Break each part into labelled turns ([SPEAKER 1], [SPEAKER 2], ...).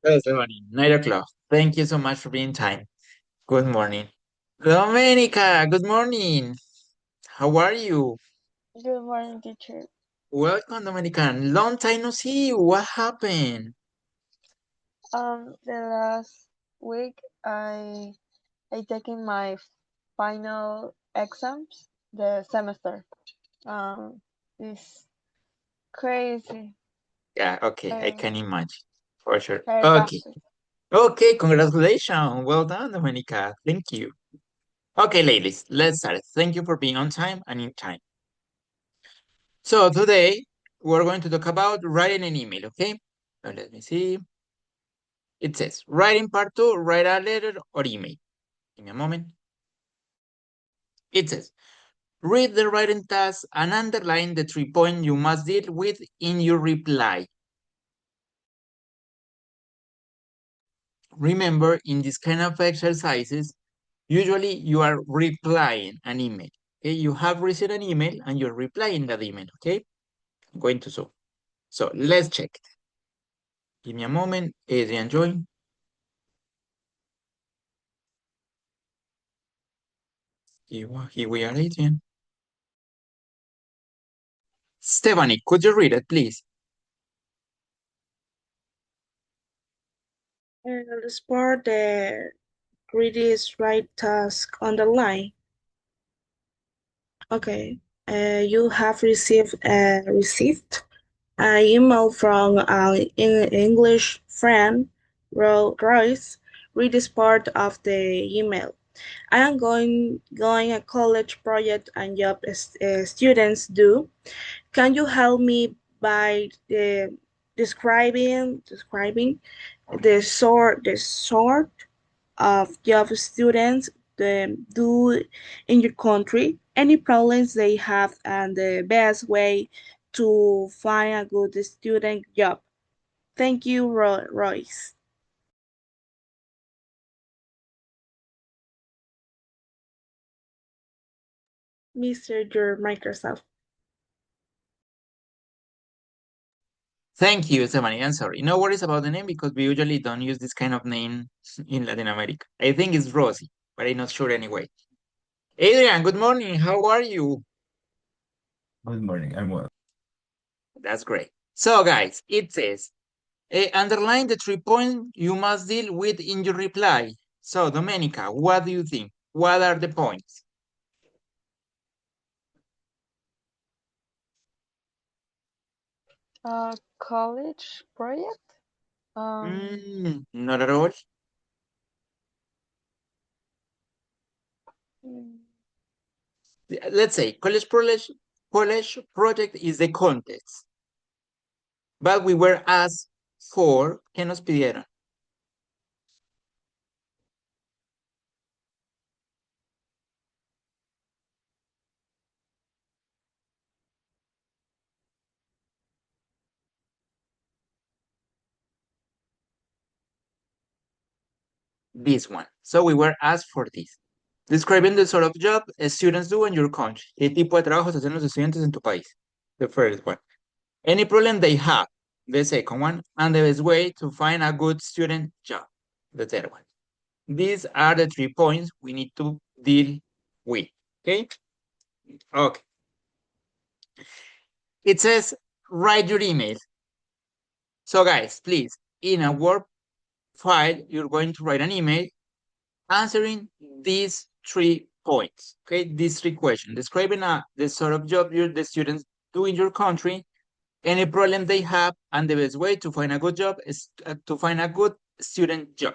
[SPEAKER 1] Yes, morning, 9 o'clock. Thank you so much for being time. Good morning. Domenica, good morning. How are you?
[SPEAKER 2] Good morning, teacher.
[SPEAKER 1] Welcome, Dominican. Long time no see. What happened?
[SPEAKER 2] The last week I taken my final exams the semester. It's crazy,
[SPEAKER 1] Yeah, okay, I
[SPEAKER 2] very
[SPEAKER 1] can imagine. For sure.
[SPEAKER 2] very
[SPEAKER 1] Okay.
[SPEAKER 2] fast.
[SPEAKER 1] Okay, congratulations. Well done, Dominica. Thank you. Okay, ladies, let's start. Thank you for being on time and in time. So today we're going to talk about writing an email, okay? So let me see. It says, writing part two, write a letter or email. Give me a moment. It says, read the writing task and underline the 3 points you must deal with in your reply. Remember, in this kind of exercises, usually you are replying an email. Okay, you have received an email and you're replying that email. Okay, I'm going to show. So let's check it. Give me a moment. Adrian, join. Here we are, Adrian. Stephanie, could you read it, please?
[SPEAKER 3] And let's part the greatest right task on the line. Okay. You have received an email from an English friend, Royce. Read this part of the email. I am going a college project and job students do. Can you help me by describing the sort of job students do in your country, any problems they have, and the best way to find a good student job. Thank you, Royce. Mr. Your Microsoft.
[SPEAKER 1] Thank you, Stephanie. I'm sorry. No worries about the name because we usually don't use this kind of name in Latin America. I think it's Rosie, but I'm not sure anyway. Adrian, good morning. How are you?
[SPEAKER 4] Good morning. I'm well.
[SPEAKER 1] That's great. So, guys, it says, underline the 3 points you must deal with in your reply. So, Domenica, what do you think? What are the points?
[SPEAKER 2] College project.
[SPEAKER 1] Not at all.
[SPEAKER 2] Mm,
[SPEAKER 1] Let's say college project is the context, but we were asked for, ¿qué nos pidieron? This one. So we were asked for this. Describing the sort of job students do in your country. ¿Qué tipo de trabajos hacen los estudiantes en tu país? The first one. Any problem they have? The second one. And the best way to find a good student job? The third one. These are the 3 points we need to deal with. Okay? Okay. It says write your email. So guys, please, in a Word file, you're going to write an email answering these 3 points, okay? These 3 questions, describing the sort of job the students do in your country, any problem they have, and the best way to find a good job is to find a good student job.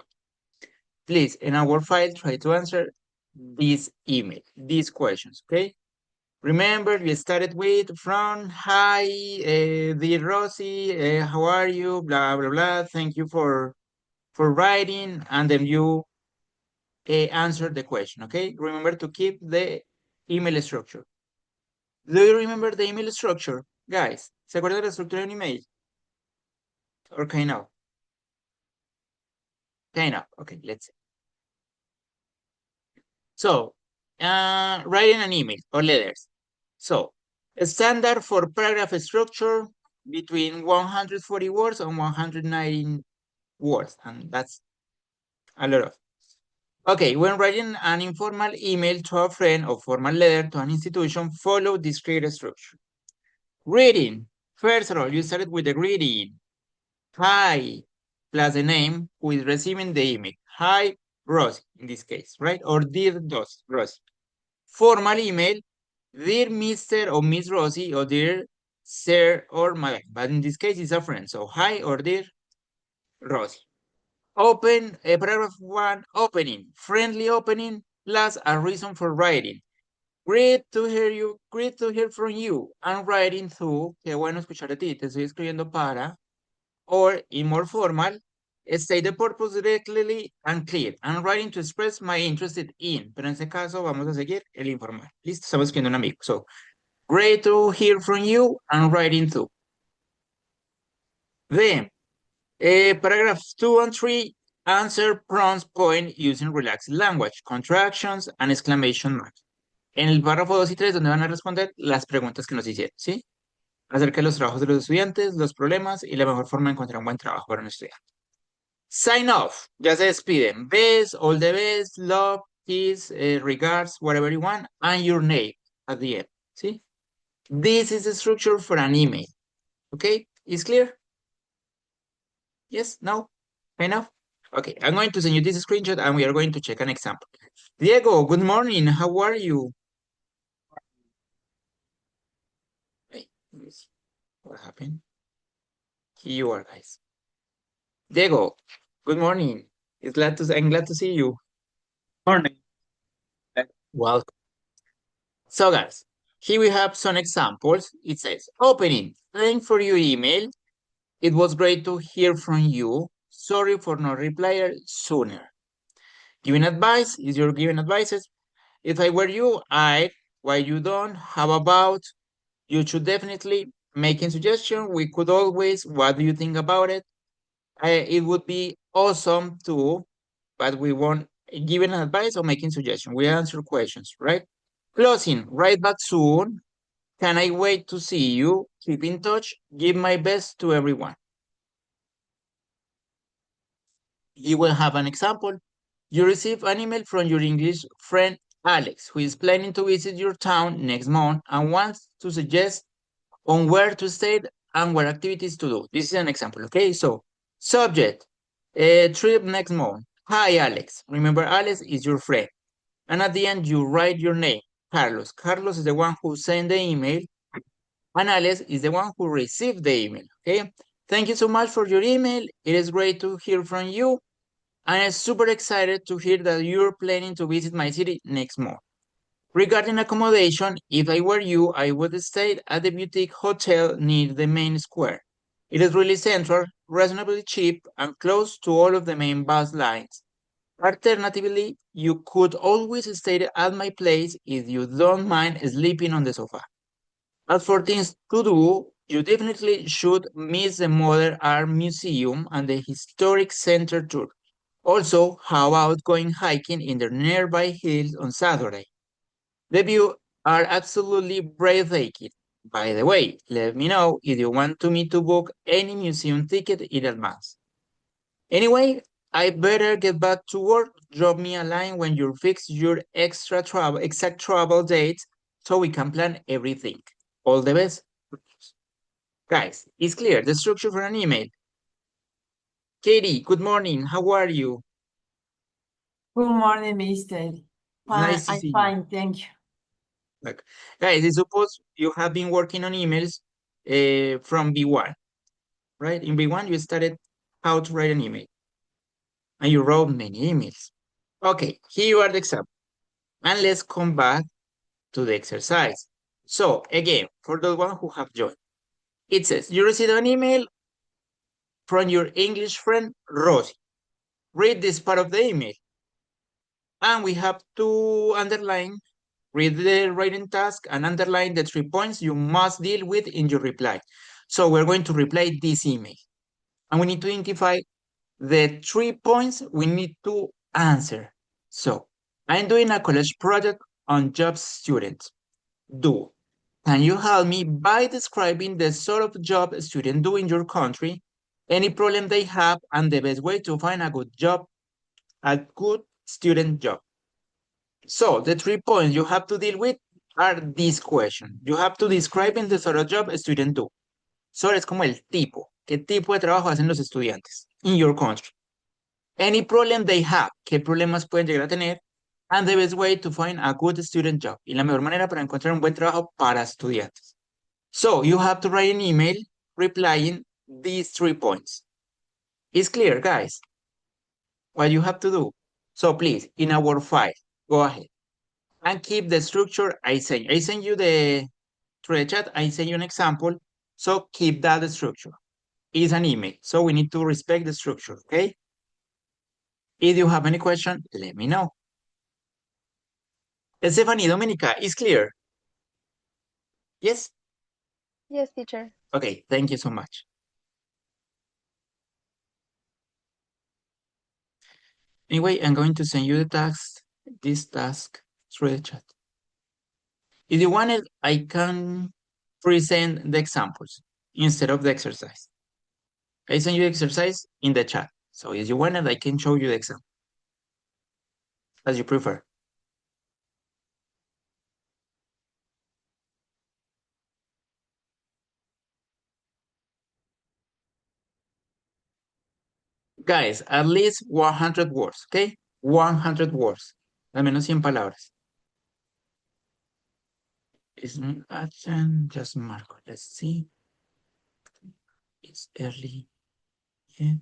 [SPEAKER 1] Please, in our file, try to answer this email, these questions, okay? Remember, we started with from, hi, dear Rosie, how are you, blah, blah, blah, thank you for writing, and then you answer the question, okay? Remember to keep the email structure. Do you remember the email structure? Guys, ¿se acuerdan de la estructura de un email? Or kind of? Kind of. Okay, let's see. So, writing an email or letters. So, standard for paragraph structure between 140 words and 190 words, and that's a lot of. Okay, when writing an informal email to a friend or formal letter to an institution, follow this clear structure. Greeting. First of all, you started with the greeting. Hi, plus the name who is receiving the email. Hi, Rosie, in this case, right? Or dear Rosie. Formal email, dear Mr. or Miss Rosie, or dear Sir or Madam. But in this case, it's a friend. So, hi or dear Rosie. Open, paragraph 1, opening. Friendly opening plus a reason for writing. Great to hear you, great to hear from you. I'm writing to, qué bueno escuchar de ti, te estoy escribiendo para, or in more formal, state the purpose directly and clear. I'm writing to express my interest in, pero en este caso vamos a seguir el informal. Listo, estamos escribiendo un amigo. So, great to hear from you, I'm writing to. Then, paragraphs 2 and 3, answer prompts point using relaxed language, contractions, and exclamation marks. En el párrafo 2 y 3, donde van a responder las preguntas que nos hicieron, ¿sí? Acerca de los trabajos de los estudiantes, los problemas y la mejor forma de encontrar un buen trabajo para un estudiante. Sign off, ya se despiden. Best, all the best, love, peace, regards, whatever you want, and your name at the end, ¿sí? This is the structure for an email, okay? Is clear? Yes? No? Enough? Okay, I'm going to send you this screenshot and we are going to check an example. Diego, good morning. How are you? Wait, let me see. What happened? Here you are, guys. Diego, good morning. I'm glad to see you.
[SPEAKER 5] Morning.
[SPEAKER 1] Welcome. So, guys, here we have some examples. It says, opening, thanks for your email. It was great to hear from you. Sorry for not replying sooner. Giving advice, is your giving advices? If I were you, why you don't, how about, you should definitely, making suggestion, we could always, what do you think about it? It would be awesome too, but we won't give an advice or making suggestion. We answer questions, right? Closing, right back soon. Can I wait to see you? Keep in touch. Give my best to everyone. You will have an example. You receive an email from your English friend Alex, who is planning to visit your town next month and wants to suggest on where to stay and what activities to do. This is an example, okay? So, subject, trip next month. Hi, Alex. Remember, Alex is your friend. And at the end, you write your name, Carlos. Carlos is the one who sent the email, and Alex is the one who received the email, okay? Thank you so much for your email. It is great to hear from you. And I'm super excited to hear that you're planning to visit my city next month. Regarding accommodation, if I were you, I would stay at the boutique hotel near the main square. It is really central, reasonably cheap, and close to all of the main bus lines. Alternatively, you could always stay at my place if you don't mind sleeping on the sofa. As for things to do, you definitely should miss the Modern Art Museum and the Historic Center tour. Also, how about going hiking in the nearby hills on Saturday? The views are absolutely breathtaking. By the way, let me know if you want me to book any museum ticket in advance. Anyway, I better get back to work. Drop me a line when you fix your exact travel dates so we can plan everything. All the best. Guys, it's clear, the structure for an email. Katie, good morning. How are you?
[SPEAKER 6] Good morning, Mister.
[SPEAKER 1] Nice to see you.
[SPEAKER 6] I'm fine, thank you.
[SPEAKER 1] Look, guys, I suppose you have been working on emails from B1, right? In B1, you started how to write an email. And you wrote many emails. Okay, here are the examples. And let's come back to the exercise. So, again, for the one who have joined, it says, you received an email from your English friend, Rosie. Read this part of the email. And we have to underline, read the writing task and underline the 3 points you must deal with in your reply. So we're going to reply this email. And we need to identify the 3 points we need to answer. So I'm doing a college project on job students. Can you help me by describing the sort of job students do in your country? any problem they have, and the best way to find a good job, a good student job. So the 3 points you have to deal with are this question. You have to describe in the sort of job a student do. So es como el tipo. ¿Qué tipo de trabajo hacen los estudiantes in your country? Any problem they have. ¿Qué problemas pueden llegar a tener? And the best way to find a good student job. Y la mejor manera para encontrar un buen trabajo para estudiantes. So you have to write an email replying these 3 points. It's clear, guys, what you have to do. So please, in our file, go ahead and keep the structure I sent you. I sent you through the chat, I sent you an example. So keep that structure. It's an email, so we need to respect the structure, okay? If you have any question, let me know. Stephanie, Dominica, is clear? Yes?
[SPEAKER 2] Yes, teacher.
[SPEAKER 1] Okay, thank you so much. Anyway, I'm going to send you the task, this task through the chat. If you want it, I can present the examples instead of the exercise. I send you the exercise in the chat. So if you want it, I can show you the example as you prefer. Guys, at least 100 words, okay? 100 words. Al menos 100 palabras. It's not action, just Marco. Let's see. It's early. Yeah.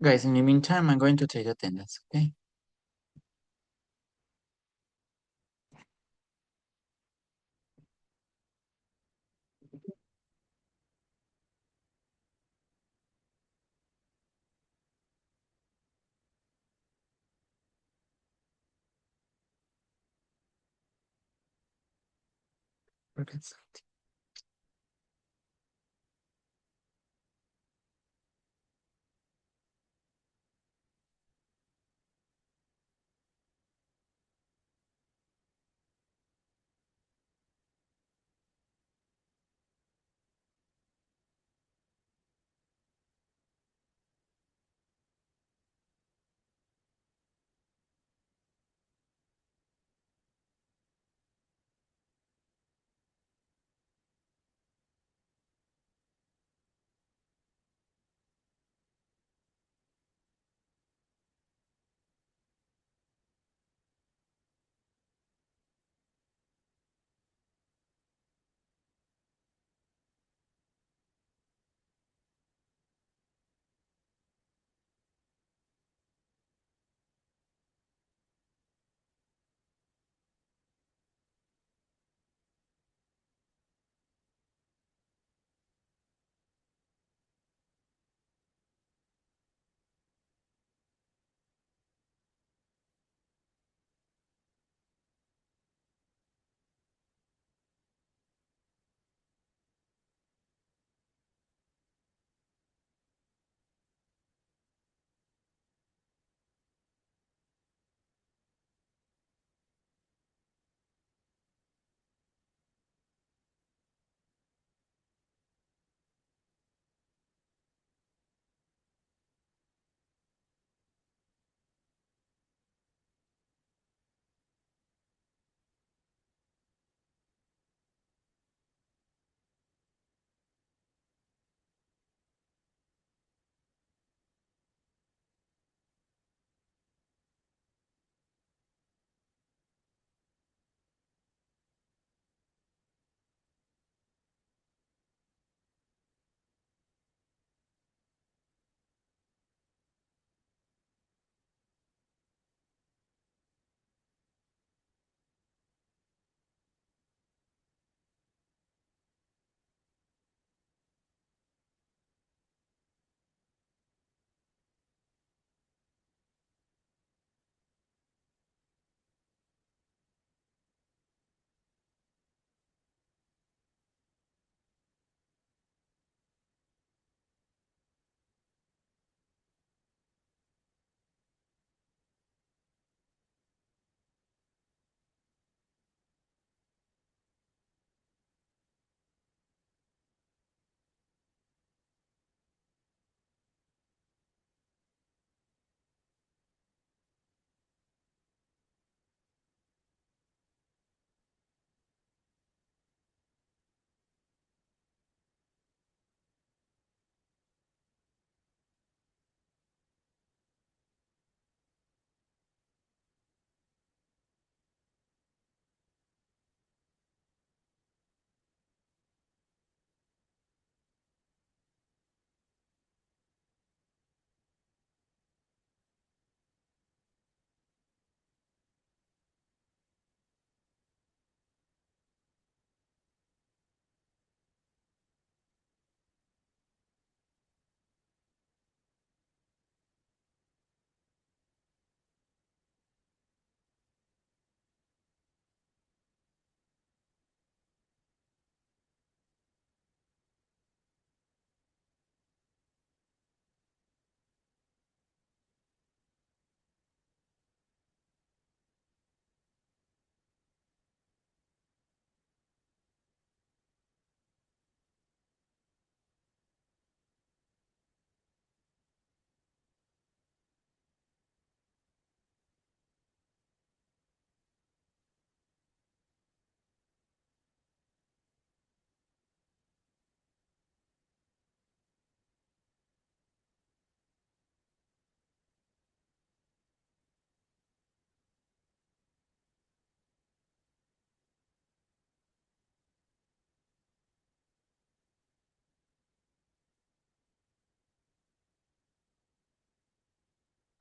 [SPEAKER 1] Guys, in the meantime, I'm going to take attendance, okay? Forget something.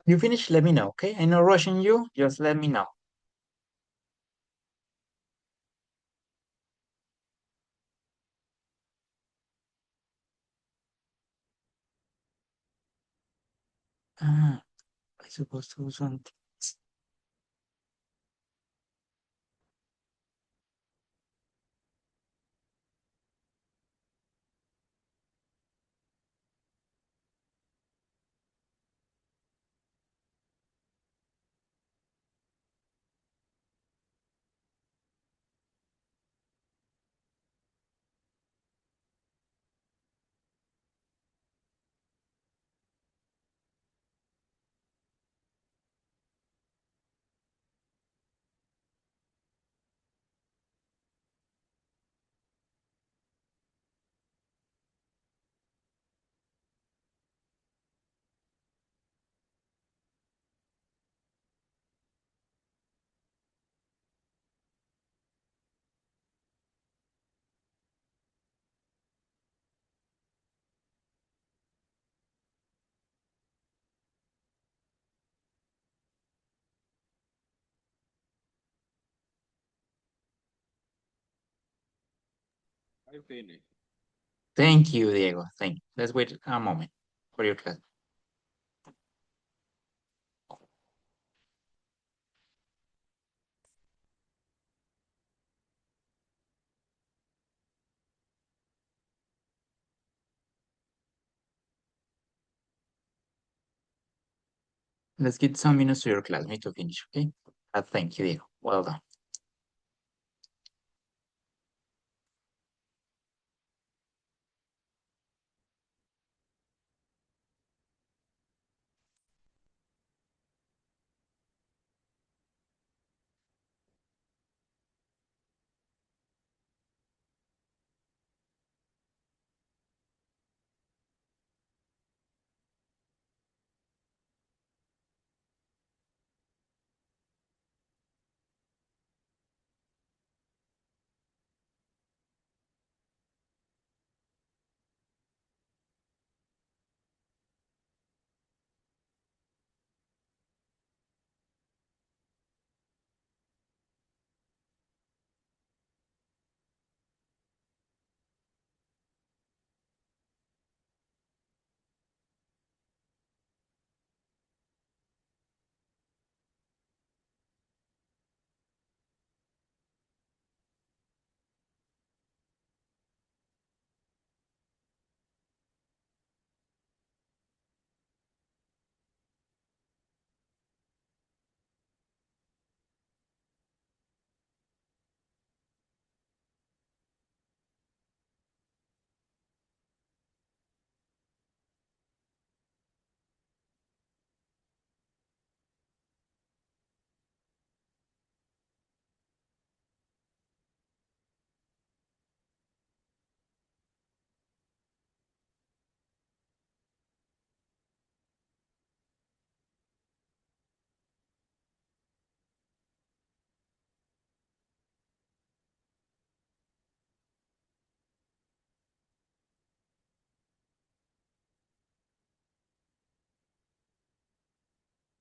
[SPEAKER 1] You finish, let me know, okay? I'm not rushing you, just let me know. Ah, I supposed to do something.
[SPEAKER 5] I finished.
[SPEAKER 1] Thank you, Diego. Thank you. Let's wait a moment for your class. Let's give some minutes to your classmate to finish, okay? Thank you, Diego. Well done.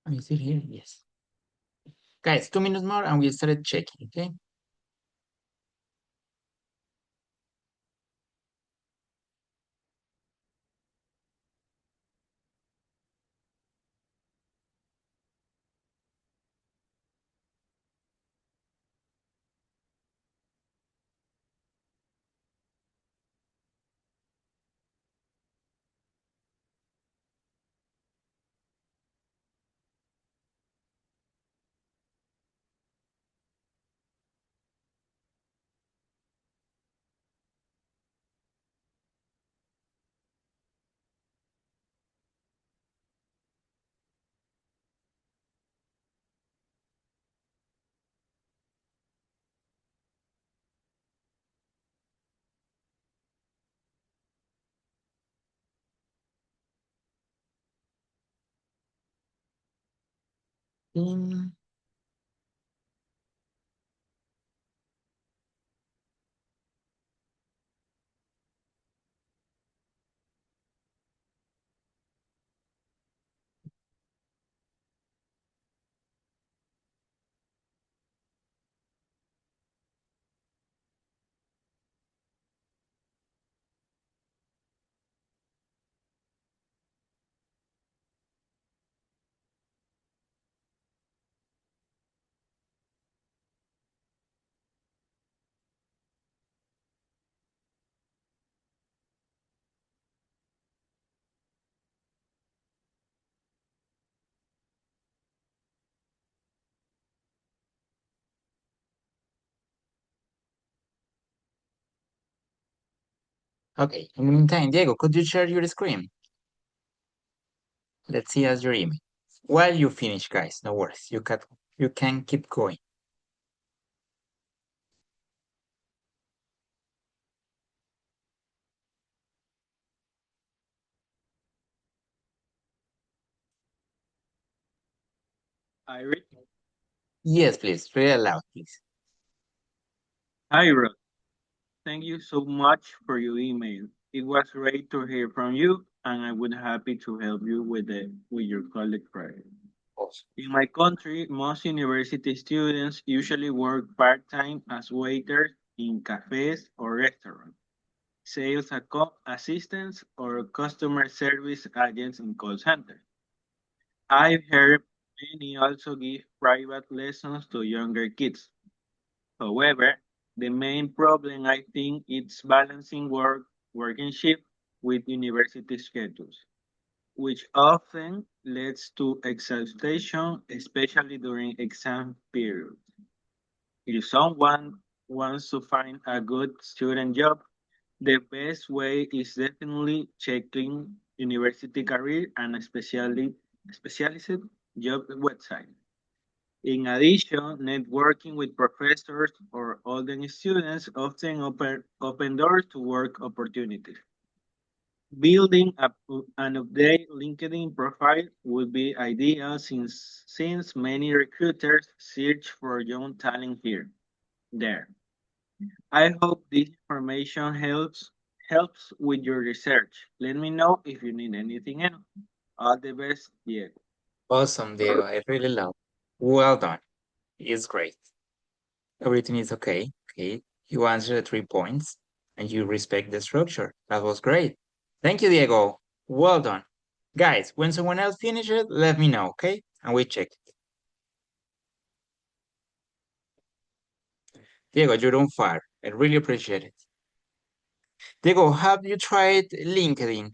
[SPEAKER 1] Is it here? Yes. Guys, 2 minutes more and we started checking, okay? Mm, Okay, in the meantime, Diego, could you share your screen? Let's see as your email. While you finish, guys, no worries. You can keep going.
[SPEAKER 5] I read.
[SPEAKER 1] Yes, please. Read aloud, please.
[SPEAKER 5] Hi, Rod. Thank you so much for your email. It was great to hear from you, and I would happy to help you with your college project.
[SPEAKER 1] Awesome.
[SPEAKER 5] In my country, most university students usually work part-time as waiters in cafes or restaurants. sales assistants, or customer service agents in call centers. I've heard many also give private lessons to younger kids. However, the main problem I think is balancing working shift with university schedules, which often leads to exhaustion, especially during exam periods. If someone wants to find a good student job, the best way is definitely checking university career and specialized job website. In addition, networking with professors or older students often open doors to work opportunities. Building an updated LinkedIn profile would be ideal since many recruiters search for young talent there. I hope this information helps with your research. Let me know if you need anything else. All the best, Diego.
[SPEAKER 1] Awesome, Diego. I really love. Well done. It's great. Everything is okay. Okay. You answered 3 points and you respect the structure. That was great. Thank you, Diego. Well done. Guys, when someone else finishes, let me know, okay? And we check it. Diego, you're on fire. I really appreciate it. Diego, have you tried LinkedIn?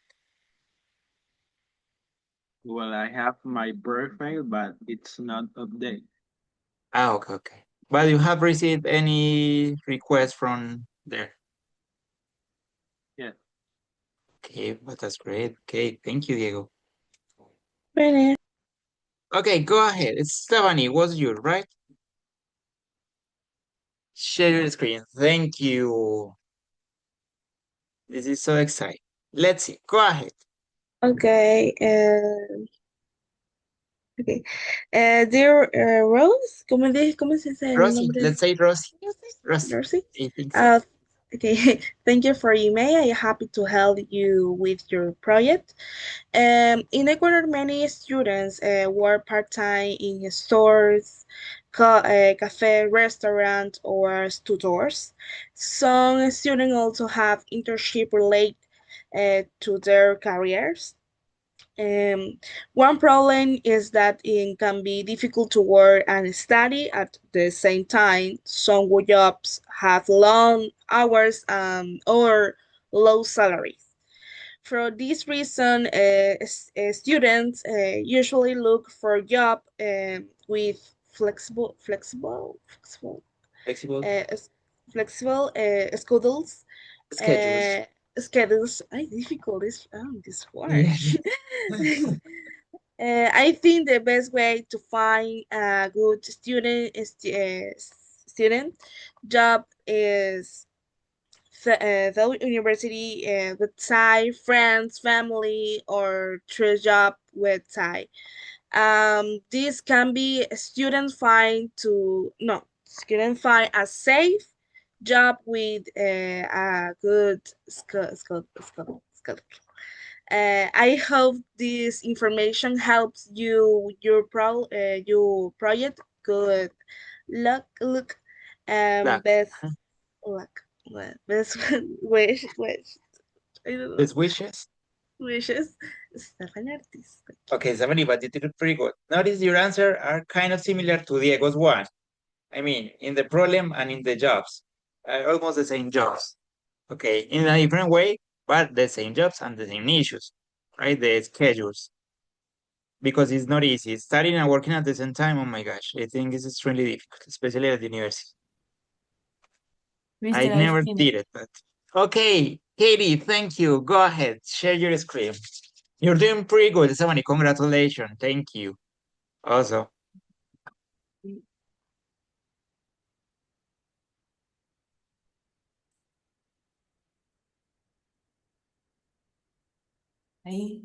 [SPEAKER 5] Well, I have my profile, but it's not updated.
[SPEAKER 1] Okay, okay. But you have received any requests from there?
[SPEAKER 5] Yeah.
[SPEAKER 1] Okay, but that's great. Okay, thank you, Diego.
[SPEAKER 3] Finish.
[SPEAKER 1] Okay, go ahead. It's Stephanie. Was you, right? Share your screen. Thank you. This is so exciting. Let's see. Go ahead.
[SPEAKER 3] Okay. Okay. Dear Rose, ¿cómo se dice el
[SPEAKER 1] Rosie,
[SPEAKER 3] nombre?
[SPEAKER 1] let's say Rosie.
[SPEAKER 3] Rosie?
[SPEAKER 1] Rosie. I think so.
[SPEAKER 3] Okay. Thank you for email. I'm happy to help you with your project. In Ecuador, many students work part-time in stores, cafe, restaurant, or tutors. Some students also have internship related to their careers. One problem is that it can be difficult to work and study at the same time. Some jobs have long hours or low salaries. For this reason, students usually look for job with
[SPEAKER 1] Flexible
[SPEAKER 3] uh, s- flexible schedules.
[SPEAKER 1] schedules.
[SPEAKER 3] Schedules. Difficult this word.
[SPEAKER 1] Yeah.
[SPEAKER 3] I think the best way to find a good student job is the university website, friends, family, or through job website. This can be student find a safe job with a good skill. I hope this information helps your project. Good luck,
[SPEAKER 1] Luck.
[SPEAKER 3] best luck. Best wish. I don't know.
[SPEAKER 1] Best wishes.
[SPEAKER 3] Wishes. Stefan Artis.
[SPEAKER 1] Okay, Stephanie, but you did it pretty good. Notice your answer are kind of similar to Diego's one. I mean, in the problem and in the jobs. Almost the same jobs. Okay, in a different way, but the same jobs and the same issues, right? The schedules. Because it's not easy. Studying and working at the same time, oh my gosh, I think it's extremely difficult, especially at the university. I
[SPEAKER 6] Mister,
[SPEAKER 1] never
[SPEAKER 6] finished.
[SPEAKER 1] did it, but okay, Katie, thank you. Go ahead, share your screen. You're doing pretty good, Stephanie. Congratulations. Thank you. Also,
[SPEAKER 6] Ahí.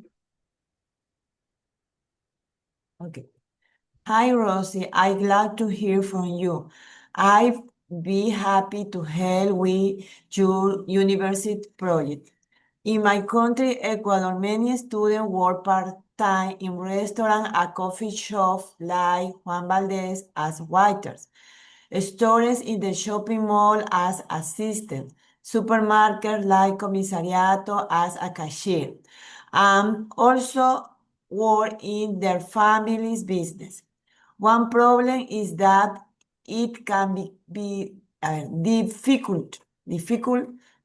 [SPEAKER 6] Okay. Hi, Rosie. I'm glad to hear from you. I'd be happy to help with your university project. In my country, Ecuador, many students work part-time in restaurant and coffee shops like Juan Valdez as waiters, stores in the shopping mall as assistants. supermarket like commissariato as a cashier, and also work in their family's business. One problem is that it can be difficult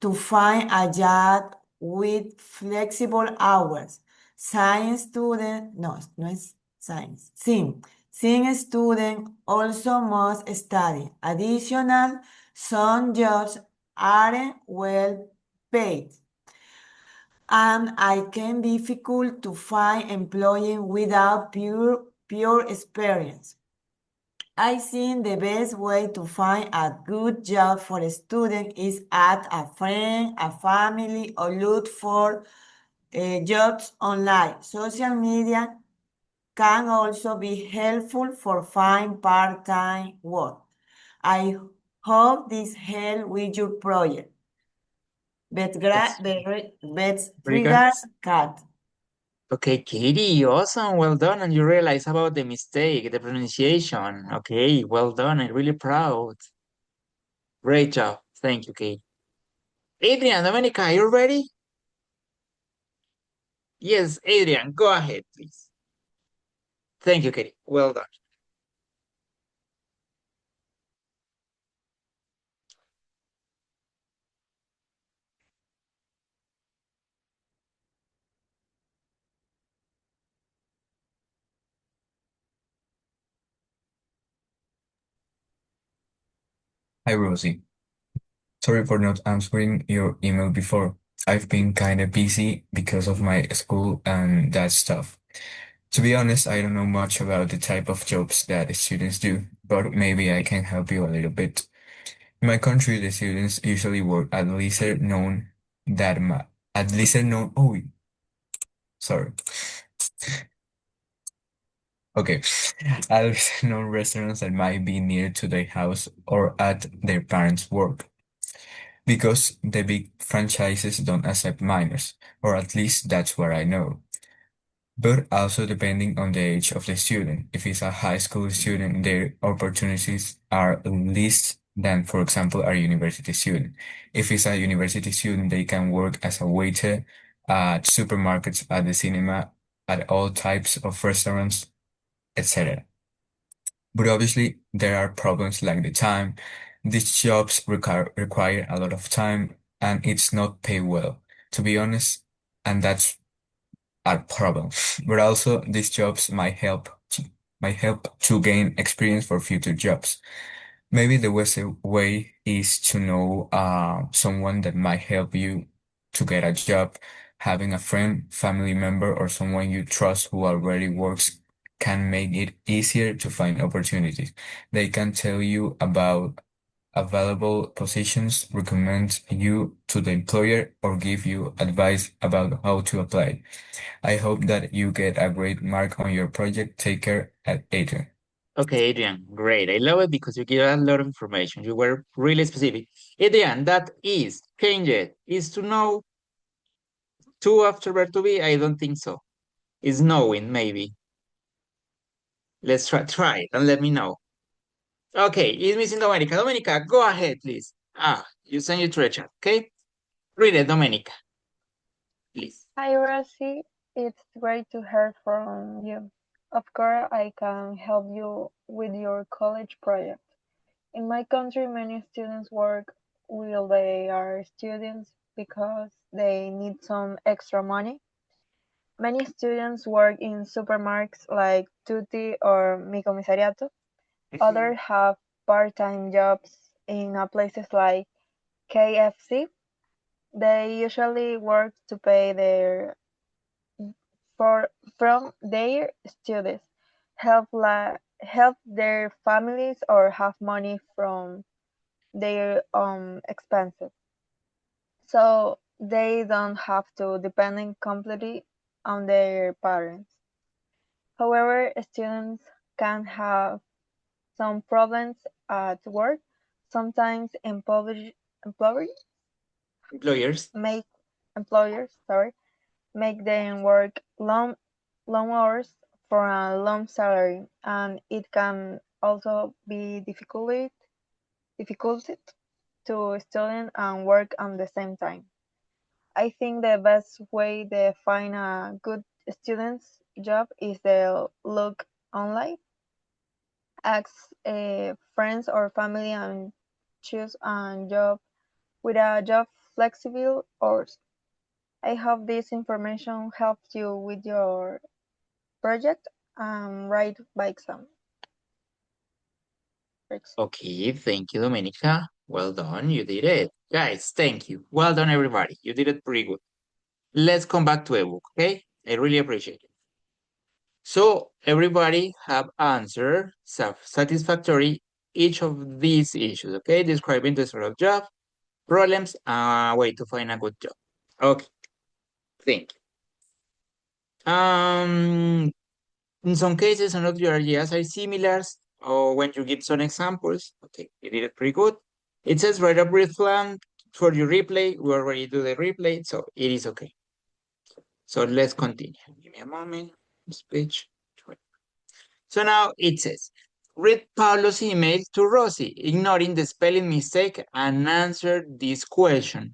[SPEAKER 6] to find a job with flexible hours. Science student, no es science, Science student also must study. Additional, some jobs aren't well paid, and it can be difficult to find employment without pure experience. I think the best way to find a good job for a student is ask a friend, a family, or look for jobs online. Social media can also be helpful for finding part-time work. I hope this helps with your project. Best
[SPEAKER 1] That's very good.
[SPEAKER 6] regards, Kat.
[SPEAKER 1] Okay, Katie, awesome. Well done. And you realize about the mistake, the pronunciation. Okay, well done. I'm really proud. Great job. Thank you, Katie. Adrian, Domenica, are you ready? Yes, Adrian, go ahead, please. Thank you, Katie. Well done.
[SPEAKER 4] Hi, Rosie. Sorry for not answering your email before. I've been kind of busy because of my school and that stuff. To be honest, I don't know much about the type of jobs that students do, but maybe I can help you a little bit. In my country, the students usually work at lesser known oh, sorry. Okay, at lesser known restaurants that might be near to their house or at their parents' work. Because the big franchises don't accept minors, or at least that's what I know. But also depending on the age of the student. If it's a high school student, their opportunities are less than, for example, a university student. If it's a university student, they can work as a waiter at supermarkets, at the cinema, at all types of restaurants, etc. But obviously, there are problems like the time. These jobs require a lot of time and it's not paid well, to be honest, and that's a problem. But also, these jobs might help to gain experience for future jobs. Maybe the best way is to know someone that might help you to get a job. Having a friend, family member, or someone you trust who already works can make it easier to find opportunities. They can tell you about available positions, recommend you to the employer, or give you advice about how to apply. I hope that you get a great mark on your project. Take care, at Adrian.
[SPEAKER 1] Okay, Adrian, great. I love it because you give a lot of information. You were really specific. Adrian, that is, change it, is to know two after verb to be? I don't think so. Is knowing, maybe. Let's try it and let me know. Okay, it's missing Domenica. Domenica, go ahead, please. You send you to the chat, okay? Read it, Domenica, please.
[SPEAKER 2] Hi, Rosie. It's great to hear from you. Of course, I can help you with your college project. In my country, many students work while they are students because they need some extra money. Many students work in supermarkets like Tutti or Mi Commissariato. Others have part-time jobs in places like KFC. They usually work to pay from their students, help their families, or have money from their expenses, so they don't have to depend completely on their parents. However, students can have some problems at work. Sometimes employers
[SPEAKER 1] Employers.
[SPEAKER 2] make make them work long hours for a long salary, and it can also be difficult to study and work at the same time. I think the best way to find a good student's job is to look online, ask friends or family, and choose a job with a job flexible hours. I hope this information helps you with your project and write by exam.
[SPEAKER 1] Okay, thank you, Domenica. Well done, you did it. Guys, thank you. Well done, everybody. You did it pretty good. Let's come back to ebook, okay? I really appreciate it. So everybody have answered satisfactory each of these issues, okay? Describing the sort of job, problems, a way to find a good job. Okay, thank you. In some cases, some of your ideas are similar, or when you give some examples, okay, you did it pretty good. It says write a brief plan for your replay. We already do the replay, so it is okay. So let's continue. Give me a moment. Speech. So now it says, read Pablo's email to Rosie, ignoring the spelling mistake, and answer this question.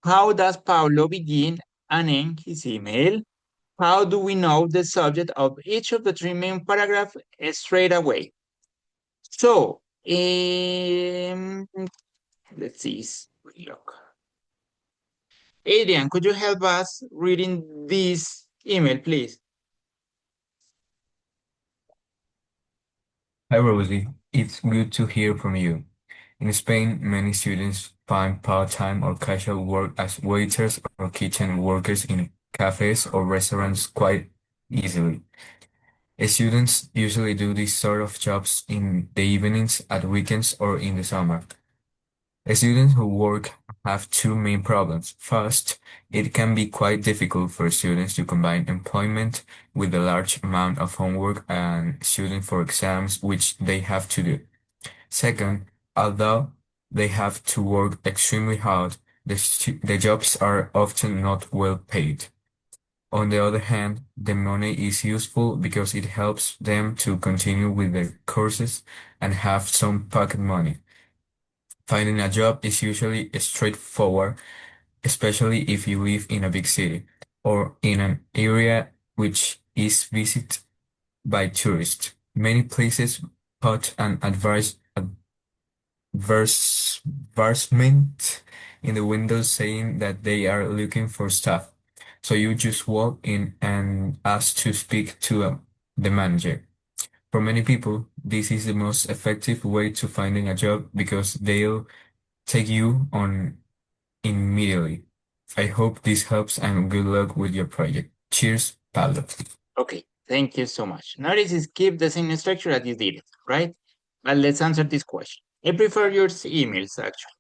[SPEAKER 1] How does Pablo begin and end his email? How do we know the subject of each of the three main paragraphs straight away? So, let's see, look. Adrian, could you help us reading this email, please?
[SPEAKER 4] Hi, Rosie. It's good to hear from you. In Spain, many students find part-time or casual work as waiters or kitchen workers in cafes or restaurants quite easily. Students usually do these sort of jobs in the evenings, at weekends, or in the summer. Students who work have two main problems. First, it can be quite difficult for students to combine employment with a large amount of homework and studying for exams which they have to do. Second, although they have to work extremely hard, the jobs are often not well paid. On the other hand, the money is useful because it helps them to continue with their courses and have some pocket money. Finding a job is usually straightforward, especially if you live in a big city or in an area which is visited by tourists. Many places put an advertisement in the window saying that they are looking for staff. So you just walk in and ask to speak to the manager. For many people, this is the most effective way to finding a job because they'll take you on immediately. I hope this helps and good luck with your project. Cheers, Pablo.
[SPEAKER 1] Okay, thank you so much. Notice is keep the same structure as you did it, right? But let's answer this question. I prefer your emails, actually.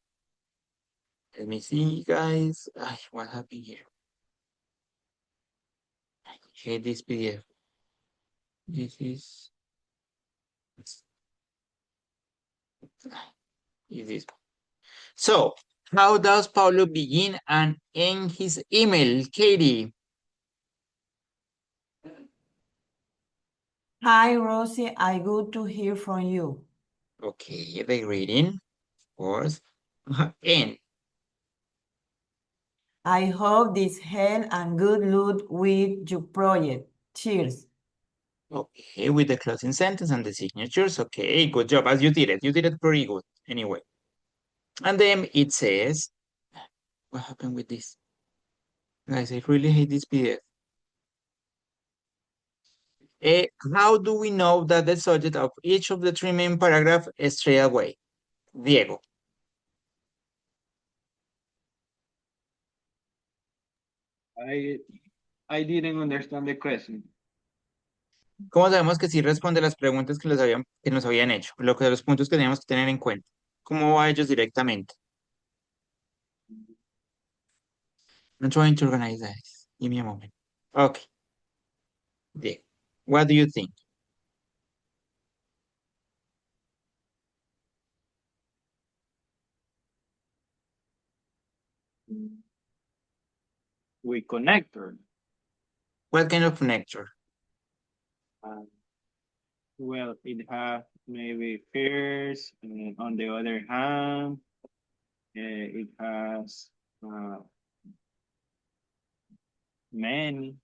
[SPEAKER 1] Let me see, guys. What happened here? I hate this PDF. This is this. So, how does Paulo begin and end his email, Katie?
[SPEAKER 6] Hi, Rosie. I good to hear from you.
[SPEAKER 1] Okay, the reading, of course. And
[SPEAKER 6] I hope this help and good luck with your project. Cheers.
[SPEAKER 1] okay, with the closing sentence and the signatures. Okay, good job. As you did it. You did it pretty good. Anyway. And then it says, what happened with this? Guys, I really hate this PDF. How do we know that the subject of each of the three main paragraphs is straight away? Diego.
[SPEAKER 5] I didn't understand the question.
[SPEAKER 1] ¿Cómo sabemos que sí responde las preguntas que, que nos habían hecho? Los puntos que teníamos que tener en cuenta. ¿Cómo va a ellos directamente? I'm trying to organize that. Give me a moment. Okay. Diego, what do you think?
[SPEAKER 5] We connector.
[SPEAKER 1] What kind of connector?
[SPEAKER 5] Well, it has maybe first, and on the other hand, It has many.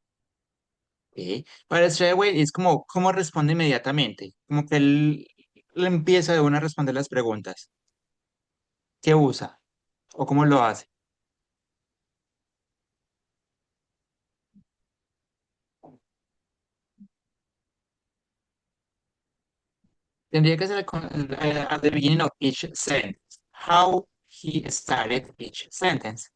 [SPEAKER 1] Ok. Para straight away es como, ¿cómo responde inmediatamente? Como que él le empieza de una a responder las preguntas. ¿Qué usa? ¿O cómo lo hace? Tendría que ser at the beginning of each sentence. How he started each sentence.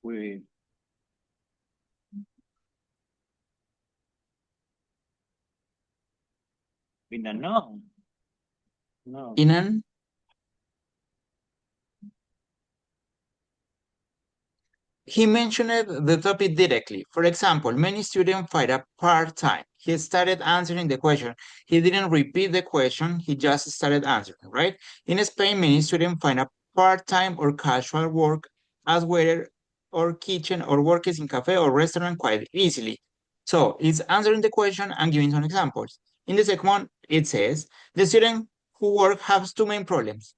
[SPEAKER 5] With a noun. No.
[SPEAKER 1] In an He mentioned the topic directly. For example, many students find a part-time. He started answering the question. He didn't repeat the question. He just started answering, right? In Spain, many students find a part-time or casual work as waiter or kitchen or workers in cafe or restaurant quite easily. So it's answering the question and giving some examples. In the second one, it says, the student who work has two main problems.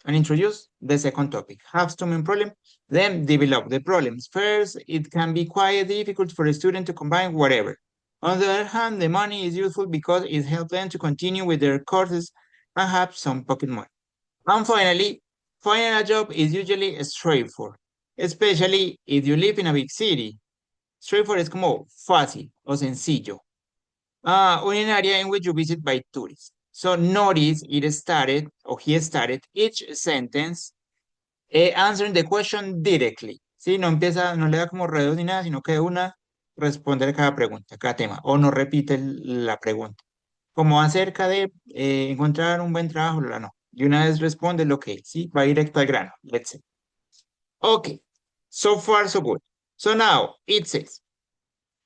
[SPEAKER 1] And introduce the second topic, have two main problems, then develop the problems. First, it can be quite difficult for a student to combine whatever. On the other hand, the money is useful because it helps them to continue with their courses and have some pocket money. And finally, finding a job is usually straightforward, especially if you live in a big city. Straightforward es como fácil o sencillo. Un area in which you visit by tourists. So notice it started, or he started each sentence answering the question directly. ¿Sí? No empieza, no le da como redos ni nada, sino que de una responde a cada pregunta, cada tema, o no repite la pregunta. Como acerca de encontrar un buen trabajo, no. Y una vez responde lo que, ¿sí? Va directo al grano, let's say. Okay, so far so good. So now it says,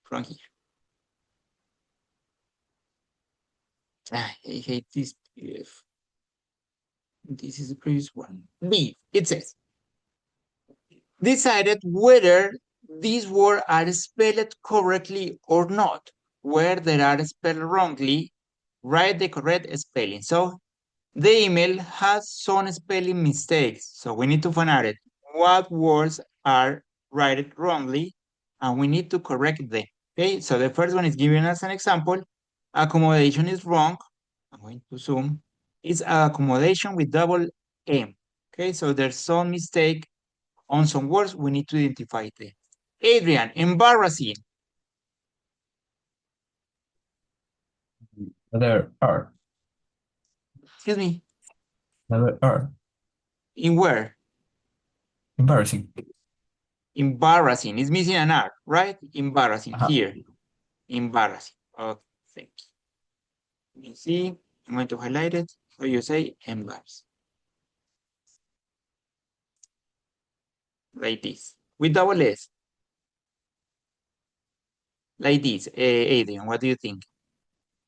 [SPEAKER 1] from here. I hate this PDF. This is the previous one. B, it says, decided whether these words are spelled correctly or not. Where they are spelled wrongly, write the correct spelling. So the email has some spelling mistakes. So we need to find out what words are written wrongly and we need to correct them. Okay, so the first one is giving us an example. Accommodation is wrong. I'm going to zoom. It's accommodation with double M. Okay, so there's some mistake on some words. We need to identify them. Adrian, embarrassing.
[SPEAKER 4] Letter R.
[SPEAKER 1] Excuse me.
[SPEAKER 4] Letter R.
[SPEAKER 1] In where?
[SPEAKER 4] Embarrassing.
[SPEAKER 1] Embarrassing. It's missing an R, right? Embarrassing
[SPEAKER 4] Uh-huh.
[SPEAKER 1] here. Embarrassing. Okay, thank you. Let me see. I'm going to highlight it. So you say embarrassing. Like this. With double S. Like this. Adrian, what do you think?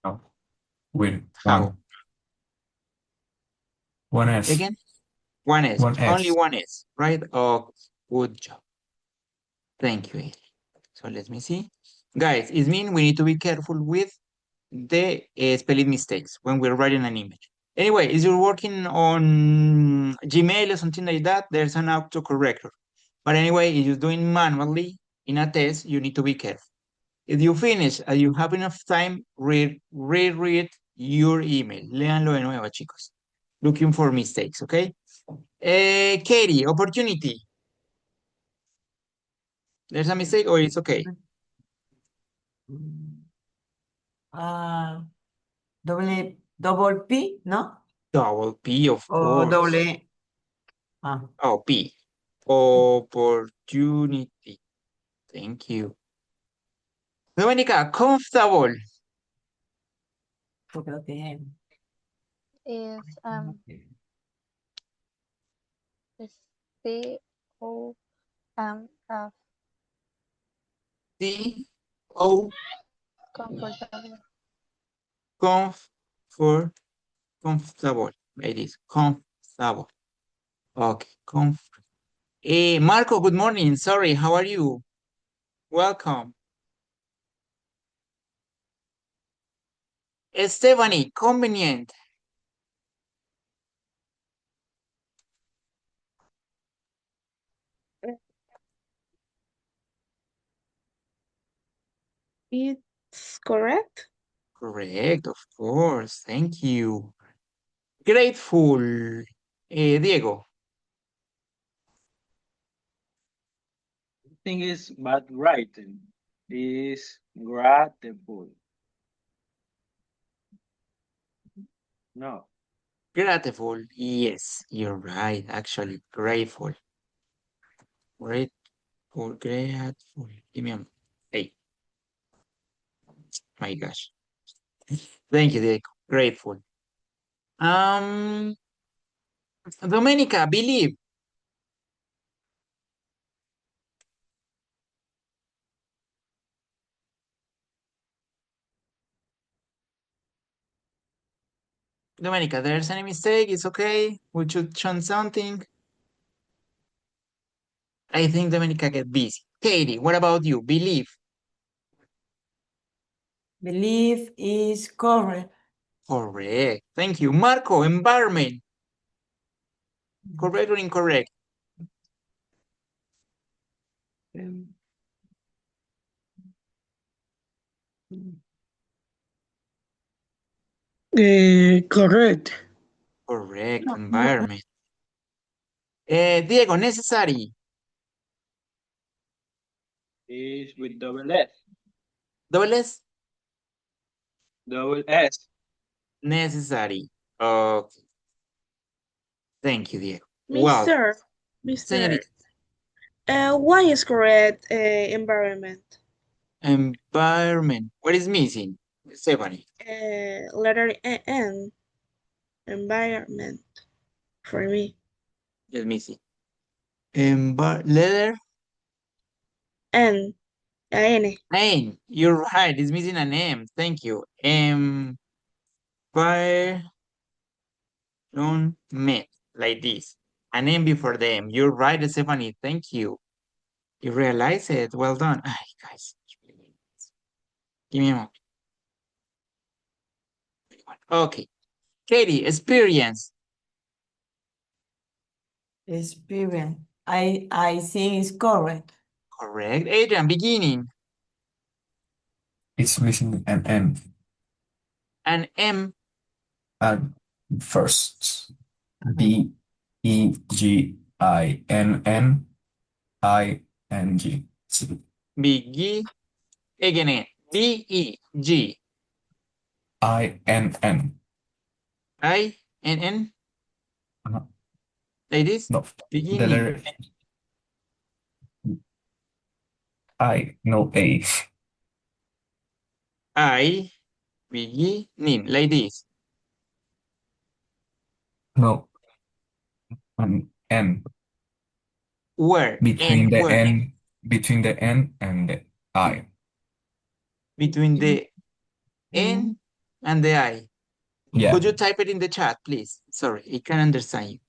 [SPEAKER 4] No. With
[SPEAKER 1] How?
[SPEAKER 4] one S.
[SPEAKER 1] Again? One S.
[SPEAKER 4] One
[SPEAKER 1] Only
[SPEAKER 4] S.
[SPEAKER 1] one S, right? Oh, good job. Thank you, Adrian. So let me see. Guys, it means we need to be careful with the spelling mistakes when we're writing an image. Anyway, if you're working on Gmail or something like that, there's an autocorrector. But anyway, if you're doing manually in a test, you need to be careful. If you finish and you have enough time, reread your email. Léanlo de nuevo, chicos. Looking for mistakes, okay? Katie, opportunity. There's a mistake or it's okay?
[SPEAKER 6] Double P, ¿no?
[SPEAKER 1] Double P, of
[SPEAKER 6] O
[SPEAKER 1] course.
[SPEAKER 6] doble.
[SPEAKER 1] Oh, P. Opportunity. Thank you. Dominica, comfortable.
[SPEAKER 6] Yo creo que
[SPEAKER 2] Is C-O-M-F,
[SPEAKER 1] C-O,
[SPEAKER 2] comfortable.
[SPEAKER 1] comfortable. It is comfortable. Okay, Marco, good morning. Sorry, how are you? Welcome. Stephanie, convenient.
[SPEAKER 3] It's correct.
[SPEAKER 1] Correct, of course. Thank you. Grateful. Diego.
[SPEAKER 5] Thing is bad writing is grateful. No.
[SPEAKER 1] Grateful. Yes, you're right. Actually, grateful. Grateful. Grateful. Give me a. Hey, my gosh. Thank you, Diego. Grateful. Um, Domenica, believe. Domenica, there's any mistake. It's okay. We should chant something. I think Domenica get busy. Katie, what about you? Believe.
[SPEAKER 6] Believe is correct.
[SPEAKER 1] Correct. Thank you. Marco, environment. Correct or incorrect?
[SPEAKER 7] Correct.
[SPEAKER 1] Correct. Environment. Diego, necessary.
[SPEAKER 5] Is with double S.
[SPEAKER 1] Double S.
[SPEAKER 5] Double S.
[SPEAKER 1] Necessary. Okay. Thank you, Diego. Well,
[SPEAKER 3] Mr. Mr.
[SPEAKER 1] señorita.
[SPEAKER 3] Why is correct environment?
[SPEAKER 1] Environment. What is missing? Stephanie.
[SPEAKER 3] Letter N. Environment. For me.
[SPEAKER 1] Just missing. Letter
[SPEAKER 3] N. N.
[SPEAKER 1] N. You're right. It's missing an M. Thank you. Environment. Like this. An M before the M. You're right, Stephanie. Thank you. You realize it. Well done. Ay, guys. Give me a moment. Okay. Katie, experience.
[SPEAKER 6] Experience. I think it's correct.
[SPEAKER 1] Correct. Adrian, beginning.
[SPEAKER 4] It's missing an M
[SPEAKER 1] An M.
[SPEAKER 4] at first. Beginning.
[SPEAKER 1] Big. Again. B-E-G.
[SPEAKER 4] INN.
[SPEAKER 1] I-N-N.
[SPEAKER 4] Uh-huh.
[SPEAKER 1] Like this.
[SPEAKER 4] No, the
[SPEAKER 1] Beginning.
[SPEAKER 4] letter I, no A.
[SPEAKER 1] I. Beginning. Like this.
[SPEAKER 4] No, an N.
[SPEAKER 1] Where?
[SPEAKER 4] Between the
[SPEAKER 1] Where?
[SPEAKER 4] N, between the N and the I.
[SPEAKER 1] Between the N and the I.
[SPEAKER 4] Yeah.
[SPEAKER 1] Could you type it in the chat, please? Sorry, I can't understand you.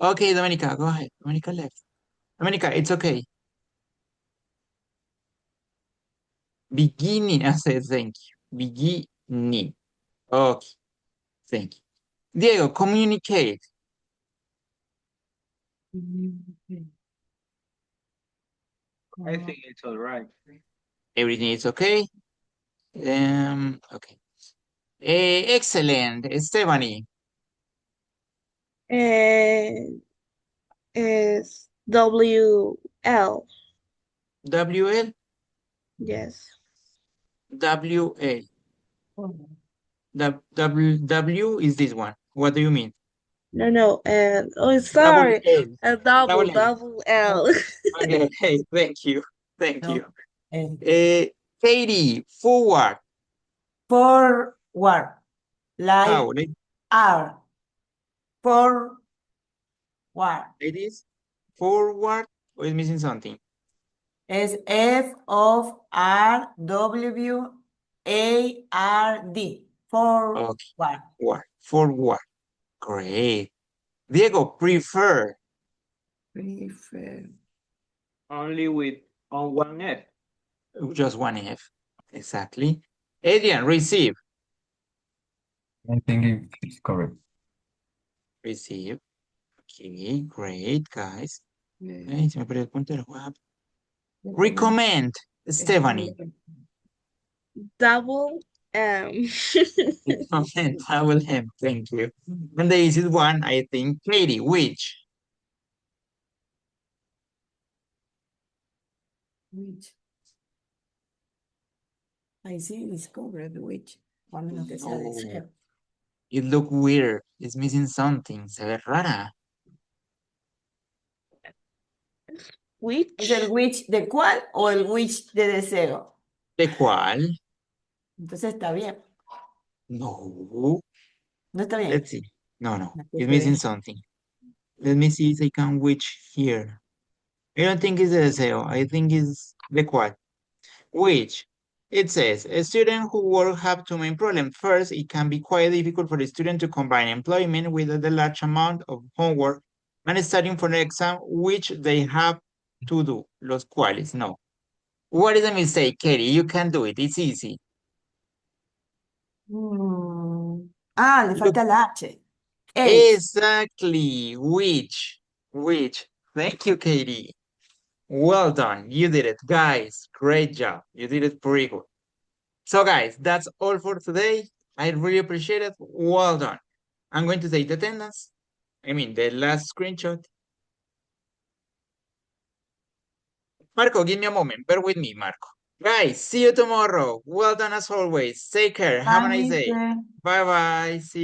[SPEAKER 1] Okay, Dominica, go ahead. Dominica left. Dominica, it's okay. Beginning, I said thank you. Beginning. Okay, thank you. Diego, communicate.
[SPEAKER 5] I think it's all right.
[SPEAKER 1] Everything is okay? Okay. Excellent, Stephanie.
[SPEAKER 3] Is WL.
[SPEAKER 1] WL?
[SPEAKER 3] Yes.
[SPEAKER 1] WL. W is this one. What do you mean?
[SPEAKER 3] No. Oh, sorry.
[SPEAKER 1] Double L.
[SPEAKER 3] Double L.
[SPEAKER 1] Okay, hey, thank you. Thank
[SPEAKER 6] No.
[SPEAKER 1] you. Katie, forward.
[SPEAKER 6] Forward. Like
[SPEAKER 1] How?
[SPEAKER 6] R. Forward.
[SPEAKER 1] Like this? Forward or is missing something?
[SPEAKER 6] Es FORWARD. Forward.
[SPEAKER 1] Okay. Forward. Great. Diego, prefer.
[SPEAKER 6] Prefer.
[SPEAKER 5] Only with on one F.
[SPEAKER 1] Just one F. Exactly. Adrian, receive.
[SPEAKER 4] I think it's correct.
[SPEAKER 1] Receive. Okay, great, guys. Ay, se me perdió el puntero. What happened? Recommend, Stephanie.
[SPEAKER 3] Double
[SPEAKER 1] Recommend, I will have, thank you. And the easiest one, I think, Katie, which?
[SPEAKER 6] Which? I see it's covered, which. O a menos que sea
[SPEAKER 1] No.
[SPEAKER 6] deseo.
[SPEAKER 1] It look weird. It's missing something. Se ve rara.
[SPEAKER 3] which
[SPEAKER 6] ¿Es el which de cuál o el which de deseo?
[SPEAKER 1] ¿De cuál?
[SPEAKER 6] Entonces está bien.
[SPEAKER 1] No.
[SPEAKER 6] No está bien.
[SPEAKER 1] Let's see. No, no.
[SPEAKER 6] No,
[SPEAKER 1] It's
[SPEAKER 6] te
[SPEAKER 1] missing
[SPEAKER 6] dejo.
[SPEAKER 1] something. Let me see if I can which here. I don't think it's the deseo. I think it's the cual. Which? It says, a student who work have two main problems. First, it can be quite difficult for the student to combine employment with the large amount of homework and studying for the exam, which they have to do. Los cuales, no. What is the mistake, Katie? You can do it. It's easy.
[SPEAKER 6] Ah, le
[SPEAKER 1] Look.
[SPEAKER 6] falta el H. H.
[SPEAKER 1] Exactly. Which? Thank you, Katie. Well done. You did it. Guys, great job. You did it pretty good. So guys, that's all for today. I really appreciate it. Well done. I'm going to take the attendance. I mean, the last screenshot. Marco, give me a moment. Bear with me, Marco. Guys, see you tomorrow. Well done as always. Take care. Have a
[SPEAKER 6] Bye,
[SPEAKER 1] nice day.
[SPEAKER 6] mister.
[SPEAKER 1] Bye-bye. See